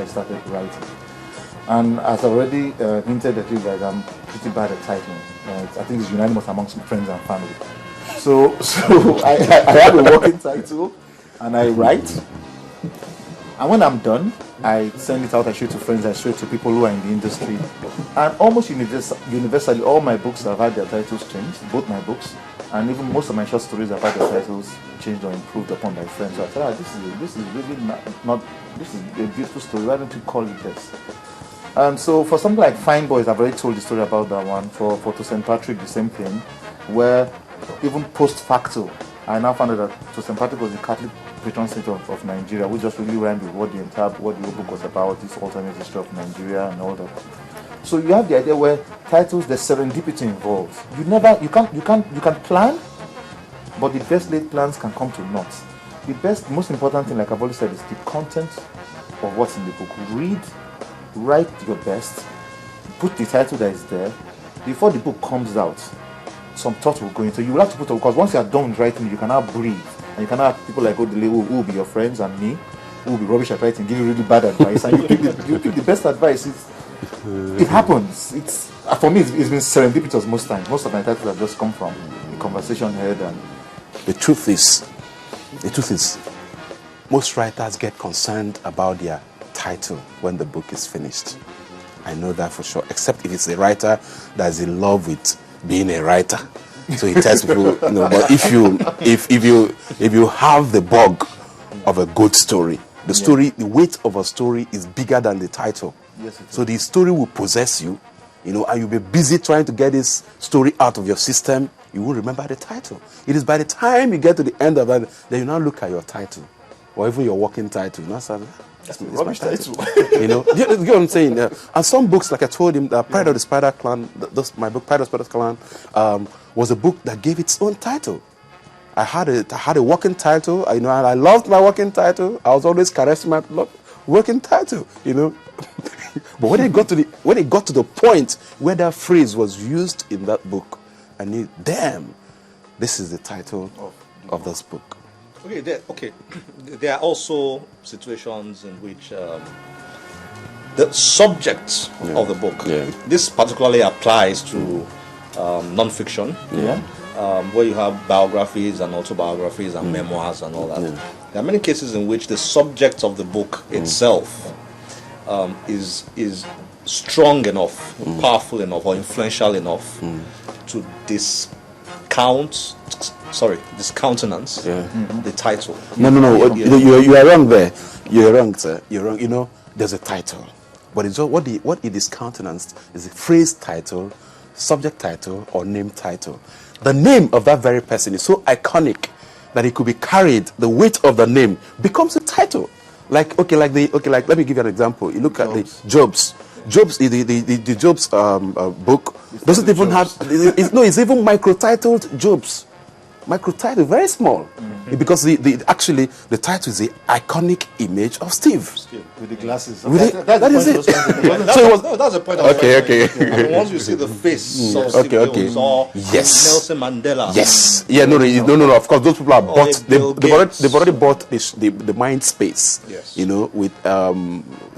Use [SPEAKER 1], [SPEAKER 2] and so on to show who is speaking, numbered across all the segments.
[SPEAKER 1] I started writing. And as I already hinted at you guys, I'm pretty bad at titling. I think it's unanimous amongst my friends and family. So I have a working title, and I write. And when I'm done, I send it out, I show it to friends, I show it to people who are in the industry. And almost universally, all my books have had their titles changed, both my books. And even most of my short stories have had their titles changed or improved upon by friends. So I said, this is really not this is a beautiful story, why don't you call it this? And so for something like Fine Boys, I've already told the story about that one. For To St. Patrick, the same thing, where even post facto, I now found out that To St. Patrick was the Catholic patron saint of Nigeria, which just really rhymed with what the whole book was about, this alternate history of Nigeria and all that. So you have the idea where titles, there's serendipity involved. You can plan, but the best laid plans can come to naught. The most important thing, like I've always said, is the content of what's in the book. Write your best, put the title that is there. Before the book comes out, some thought will go into. You will have to put it, because once you are done writing, you can now breathe. And you can have people like Odile who will be your friends, and me, who will be rubbish at writing, give you really bad advice. And you pick the best advice. It happens. For me, it's been serendipitous most times. Most of my titles have just come from the conversation heard. And
[SPEAKER 2] the truth is, most writers get concerned about their title when the book is finished. I know that for sure, except if it's a writer that's in love with being a writer. So he tells people, but if you have the bug of a good story, the weight of a story is bigger than the title.
[SPEAKER 1] Yes,
[SPEAKER 2] so the story will possess you, and you'll be busy trying to get this story out of your system. You won't remember the title. It is by the time you get to the end of that, then you now look at your title, or even your working title. That's
[SPEAKER 1] rubbish title.
[SPEAKER 2] You know what I'm saying? And some books, like I told him, Pride of the Spider Clan, my book Pride of the Spider Clan, was a book that gave its own title. I had a working title, and I loved my working title. I was always caressing my working title, But when it got to the point where that phrase was used in that book, I knew, damn, this is the title of this book.
[SPEAKER 3] Okay. There are also situations in which the subject of the book. This particularly applies to non-fiction. Where you have biographies and autobiographies and memoirs and all that. There are many cases in which the subject of the book itself is strong enough, powerful enough, or influential enough to discountenance the title.
[SPEAKER 2] No. You are wrong there. You're wrong, sir. You're wrong. There's a title, but it's what it is countenanced is a phrase title, subject title, or name title. The name of that very person is so iconic that it could be carried. The weight of the name becomes a title. Like let me give you an example. You look at the Job's the Job's book doesn't even have. It's even micro-titled Job's. Micro-title, very small, because the title is the iconic image of Steve
[SPEAKER 1] with the glasses.
[SPEAKER 2] That is it.
[SPEAKER 3] That's the point.
[SPEAKER 2] Okay.
[SPEAKER 3] Once you see the face of Steve Jones or Nelson Mandela.
[SPEAKER 2] Yes. Yeah. No. Of course, those people are bought. They've already bought the mind space.
[SPEAKER 3] Yes.
[SPEAKER 2] With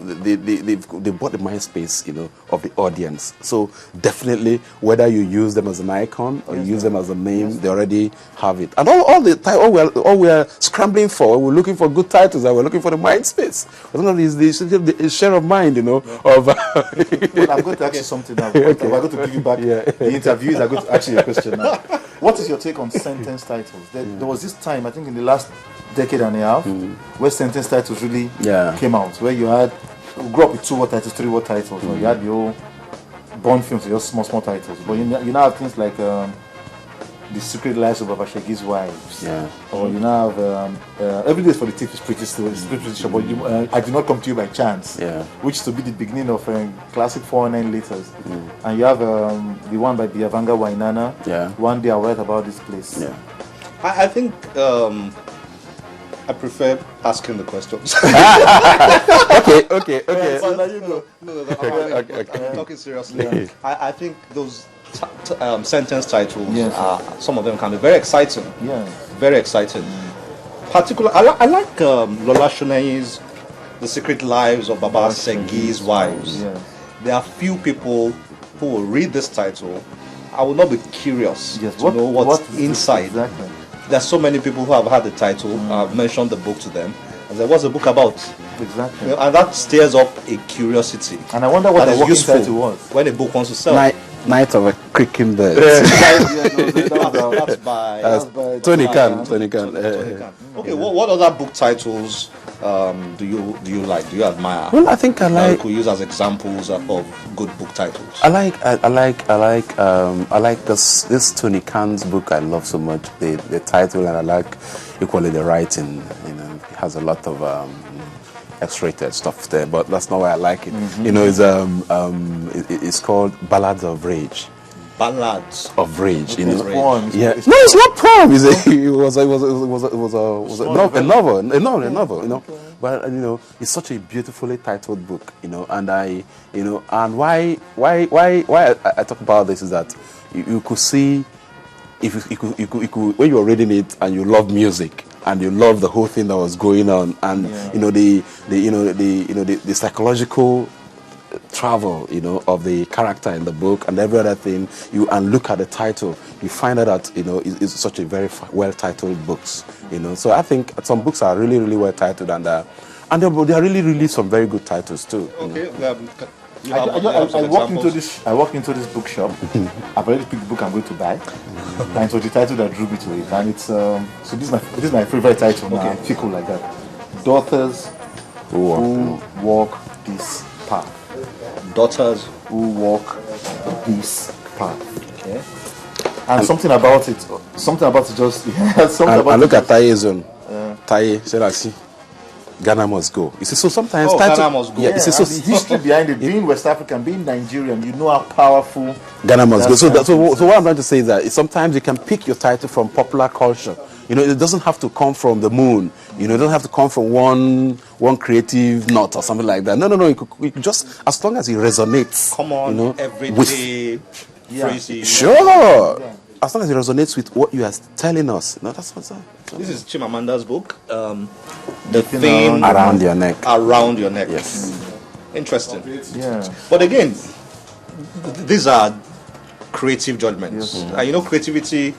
[SPEAKER 2] they bought the mind space, of the audience. So definitely, whether you use them as an icon or you use them as a name, they already have it. And all we're scrambling for, we're looking for good titles, and we're looking for the mind space. The share of mind, of.
[SPEAKER 1] Well, I'm going to ask you something now. We're going to piggyback the interviews. I'm going to ask you a question now. What is your take on sentence titles? There was this time, I think in the last decade and a half, where sentence titles really came out, where you grew up with 2-word titles, 3-word titles, or you had your Bond films, your small titles. But you now have things like The Secret Lives of Baba Shagi's Wives. Or you now have Every Day for the Thief is pretty but I Do Not Come to You by Chance. Which is to be the beginning of classic 409 letters. And you have the one by Biavanga Wainana. One Day I'll Write About This Place.
[SPEAKER 3] I think I prefer asking the questions.
[SPEAKER 2] Okay.
[SPEAKER 3] So now you go. No, I'm talking seriously. I think those sentence titles, some of them can be very exciting. Very exciting. Particularly, I like Lola Shoneyi's The Secret Lives of Baba Sengi's Wives.
[SPEAKER 1] Yeah.
[SPEAKER 3] There are few people who will read this title. I will not be curious
[SPEAKER 1] Yes.
[SPEAKER 3] to know what's
[SPEAKER 1] what is
[SPEAKER 3] inside.
[SPEAKER 1] Exactly.
[SPEAKER 3] There's so many people who have had the title. I've mentioned the book to them. I said, what's the book about?
[SPEAKER 1] Exactly.
[SPEAKER 3] You know, and that stirs up a curiosity.
[SPEAKER 1] And I wonder what
[SPEAKER 3] that
[SPEAKER 1] the
[SPEAKER 3] is
[SPEAKER 1] working
[SPEAKER 3] useful
[SPEAKER 1] title was.
[SPEAKER 3] when a book wants to sell.
[SPEAKER 2] Night of a Creaking Bird.
[SPEAKER 3] That's by
[SPEAKER 2] Tony Khan.
[SPEAKER 3] Tony Khan. Okay, what other book titles do you like? Do you admire?
[SPEAKER 2] Well, I think I
[SPEAKER 3] that you
[SPEAKER 2] like.
[SPEAKER 3] could use as examples of good book titles.
[SPEAKER 2] I like this Tony Khan's book. I love so much the title, and I like equally the writing. You know, it has a lot of X-rated stuff there, but that's not why I like it. You know, it's called Ballads of Rage.
[SPEAKER 3] Ballads
[SPEAKER 2] of Rage, you know.
[SPEAKER 3] Poems.
[SPEAKER 2] Yeah, no, it's not poem. It was a novel, you know. But you know, it's such a beautifully titled book, you know. And and why I talk about this is that you could see if you could when you were reading it and you love music and you love the whole thing that was going on, and you know the psychological travel, you know, of the character in the book and every other thing, and look at the title, you find out that, you know, it's such a very well-titled books, you know. So I think some books are really, really well-titled, and there are really some very good titles too.
[SPEAKER 3] Okay.
[SPEAKER 1] I walked into this bookshop. I've already picked the book I'm going to buy, and so the title that drew me to it, and it's so this is my favorite title now. I feel cool like that. Daughters who walk this path.
[SPEAKER 3] Daughters
[SPEAKER 1] who walk this path. Okay. And something about it just
[SPEAKER 2] and look at Taye Zone. Taye said, I see. Ghana must go. You see, so sometimes
[SPEAKER 3] Ghana must go.
[SPEAKER 1] Yeah, so the history behind it, being West African, being Nigerian, you know how powerful
[SPEAKER 2] Ghana must go. So what I'm trying to say is that sometimes you can pick your title from popular culture. You know, it doesn't have to come from the moon. You know, it doesn't have to come from one creative knot or something like that. No. You could just, as long as it resonates.
[SPEAKER 3] Come on,
[SPEAKER 2] you know,
[SPEAKER 3] everyday phrases.
[SPEAKER 2] Sure. Yeah. As long as it resonates with what you are telling us. No, that's what's up.
[SPEAKER 3] This is Chimamanda's book. The thing
[SPEAKER 2] around your neck.
[SPEAKER 3] Around your neck.
[SPEAKER 2] Yes.
[SPEAKER 3] Interesting.
[SPEAKER 1] Yeah.
[SPEAKER 3] But again, these are creative judgments. Yes. And you know, creativity,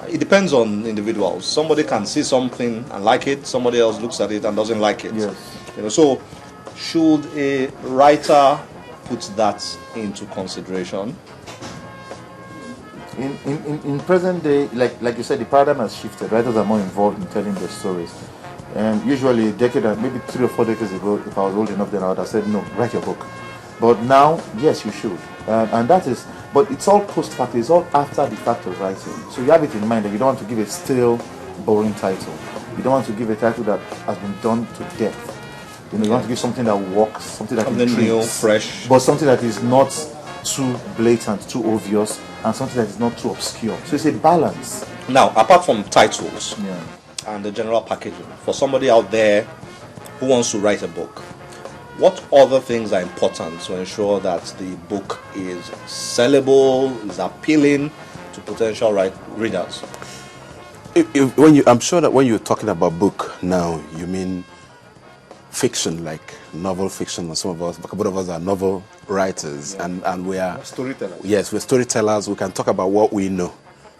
[SPEAKER 3] it depends on individuals. Somebody can see something and like it. Somebody else looks at it and doesn't like it.
[SPEAKER 1] Yes.
[SPEAKER 3] You know, so should a writer put that into consideration?
[SPEAKER 1] In present day, like you said, the paradigm has shifted. Writers are more involved in telling their stories. And usually a decade, maybe 3 or 4 decades ago, if I was old enough, then I would have said, no, write your book. But now, yes, you should. And that is, but it's all post-fact, it's all after the fact of writing. So you have it in mind that you don't want to give a stale, boring title. You don't want to give a title that has been done to death. You know, you want to give something that works, something that
[SPEAKER 3] something new, fresh.
[SPEAKER 1] But something that is not too blatant, too obvious, and something that is not too obscure. So it's a balance.
[SPEAKER 3] Now, apart from titles and the general packaging, for somebody out there who wants to write a book, what other things are important to ensure that the book is sellable, is appealing to potential readers?
[SPEAKER 2] I'm sure that when you're talking about book now, you mean fiction, like novel fiction, and some of us, a couple of us are novel writers, and we are
[SPEAKER 1] storytellers.
[SPEAKER 2] Yes, we're storytellers. We can talk about what we know,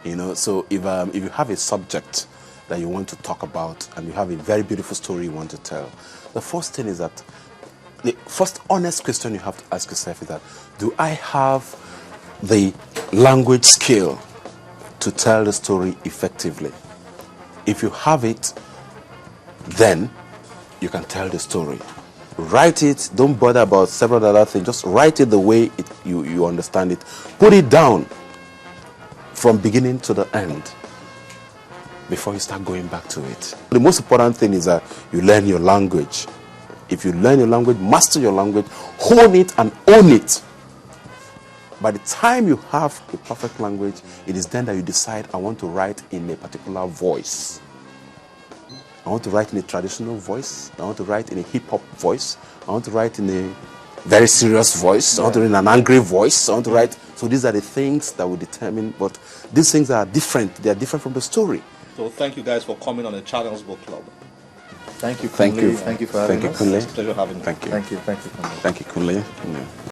[SPEAKER 2] you know. So if you have a subject that you want to talk about and you have a very beautiful story you want to tell, the first thing is that the first honest question you have to ask yourself is that, do I have the language skill to tell the story effectively? If you have it, then you can tell the story. Write it. Don't bother about several other things. Just write it the way you understand it. Put it down from beginning to the end before you start going back to it. The most important thing is that you learn your language. If you learn your language, master your language, hone it and own it. By the time you have the perfect language, it is then that you decide, I want to write in a particular voice. I want to write in a traditional voice. I want to write in a hip-hop voice. I want to write in a very serious voice. I want to write in an angry voice. I want to write. So these are the things that will determine, but these things are different. They are different from the story.
[SPEAKER 3] So thank you guys for coming on the Channels Book Club.
[SPEAKER 1] Thank you,
[SPEAKER 2] Thank
[SPEAKER 1] Kunle.
[SPEAKER 2] you.
[SPEAKER 1] Thank you for having
[SPEAKER 2] Thank you,
[SPEAKER 1] us.
[SPEAKER 2] Kunle.
[SPEAKER 3] It's a pleasure having you.
[SPEAKER 2] Thank you.
[SPEAKER 1] Thank you, Kunle.
[SPEAKER 2] Thank you, Kunle.